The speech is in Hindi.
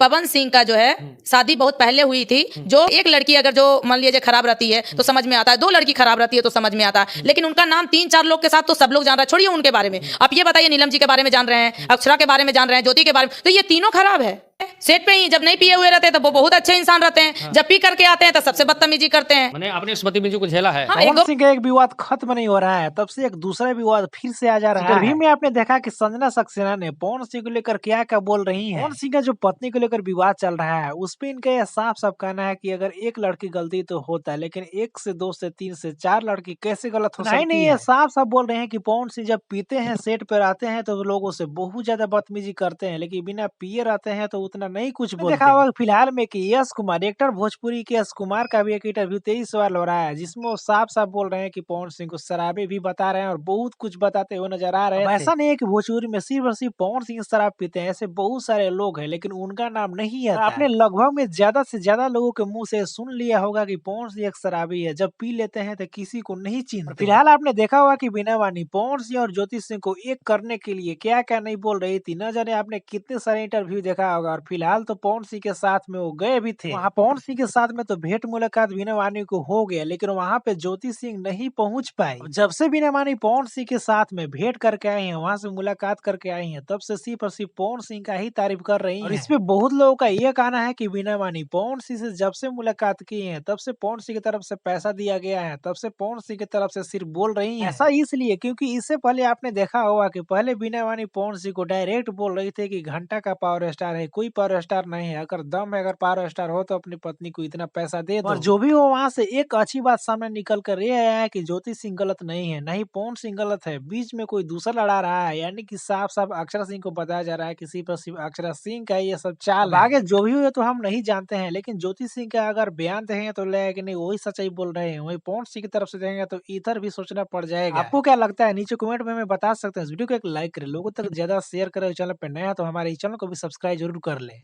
पवन सिंह का जो है शादी बहुत पहले हुई थी। जो एक लड़की अगर जो मान लीजिए खराब रहती है तो समझ में आता है, दो लड़की खराब रहती है तो समझ में आता है, लेकिन उनका नाम 3-4 लोग के साथ तो सब लोग जान रहे हैं। छोड़िए उनके बारे में, आप ये बताइए नीलम जी के बारे में जान रहे हैं, अक्षरा के बारे में जान रहे हैं, ज्योति के बारे में, तो ये तीनों खराब है। सेट पे ही जब नहीं पिए हुए रहते हैं तो वो बहुत अच्छे इंसान रहते हैं, जब पी करके आते हैं तो सबसे बदतमीजी करते हैं। मैंने आपने इस बदतमीजी को झेला है। पवन सिंह का एक विवाद खत्म नहीं हो रहा है, तब से एक दूसरा विवाद फिर से आ जा रहा है। इंटरव्यू में आपने देखा कि संजना सक्सेना ने पवन सिंह को लेकर क्या क्या बोल रही हैं। पवन सिंह का जो पत्नी को लेकर विवाद चल रहा है उस पे इनका यह साफ साफ कहना है कि अगर एक लड़की गलती तो होता है, लेकिन 1 से 2 से 3 से 4 लड़की कैसे गलत हो सकती है। नहीं, ये साफ साफ बोल रहे हैं कि पवन सिंह जब पीते हैं, सेट पर आते हैं तो लोगों से बहुत ज्यादा बदतमीजी करते हैं, लेकिन बिना पिए रहते हैं तो उतना नहीं कुछ बोलते। देखा होगा फिलहाल में कि यश कुमार, एक्टर भोजपुरी के यश कुमार का भी एक इंटरव्यू 23 बार हो रहा है, जिसमें वो साफ साफ बोल रहे हैं कि पवन सिंह को शराबे भी बता रहे हैं और बहुत कुछ बताते हुए नजर आ रहे हैं। ऐसा नहीं है कि भोजपुरी में सिर्फ और सिर्फ पवन सिंह शराब पीते हैं, ऐसे बहुत सारे लोग हैं, लेकिन उनका नाम नहीं आता। आपने लगभग में ज्यादा से ज्यादा लोगों के मुंह से सुन लिया होगा कि पवन सिंह एक शराबी है, जब पी लेते हैं तो किसी को नहीं चिन्हते। फिलहाल आपने देखा होगा कि बिना वानी पवन सिंह और ज्योति सिंह को एक करने के लिए क्या क्या नहीं बोल रही थी। न जाने आपने कितने सारे इंटरव्यू देखा होगा, और फिलहाल तो पवन सिंह के साथ में वो गए भी थे। वहाँ पवन सिंह के साथ में तो भेंट मुलाकात बिना वानी को हो गया, लेकिन वहाँ पे ज्योति सिंह नहीं पहुंच पाई। जब से बिना वानी पवन सिंह के साथ में भेंट करके आई हैं, वहाँ से मुलाकात करके आई हैं, तब से सिर्फ और सिर्फ पवन सिंह का ही तारीफ कर रही हैं। और इसपे बहुत लोगों का ये कहना है कि बिना वानी पवन सिंह से जब से मुलाकात की है तब से पवन सिंह की तरफ से पैसा दिया गया है, तब से पवन सिंह की तरफ से सिर्फ बोल रही हैं। ऐसा इसलिए क्योंकि इससे पहले आपने देखा होगा कि पहले बिना वानी पवन सिंह को डायरेक्ट बोल रही थी कि घंटा का पावर स्टार है, कोई पावर स्टार नहीं है, अगर दम है, अगर पावर स्टार हो तो अपनी पत्नी को इतना पैसा दे दो। और जो भी हो, वहाँ से एक अच्छी बात सामने निकल कर ये आया है कि ज्योति सिंह गलत नहीं है, नहीं पवन सिंह गलत है, बीच में कोई दूसरा लड़ा रहा है, यानी कि साफ साफ अक्षरा सिंह को बताया जा रहा है कि सिर्फ और सिर्फ अक्षरा सिंह का ये सब चाल है। आगे जो भी हुए तो हम नहीं जानते हैं, लेकिन ज्योति सिंह का अगर बयान देंगे तो लगेगा कि नहीं वही सच्चाई बोल रहे हैं, वही पवन सिंह की तरफ से देंगे तो इधर भी सोचना पड़ जाएगा। आपको क्या लगता है नीचे कमेंट में हमें बता सकते हैं। इस वीडियो को एक लाइक करें, लोगों तक ज्यादा शेयर करें, चैनल पर नया तो हमारे चैनल को भी सब्सक्राइब जरूर कर ले।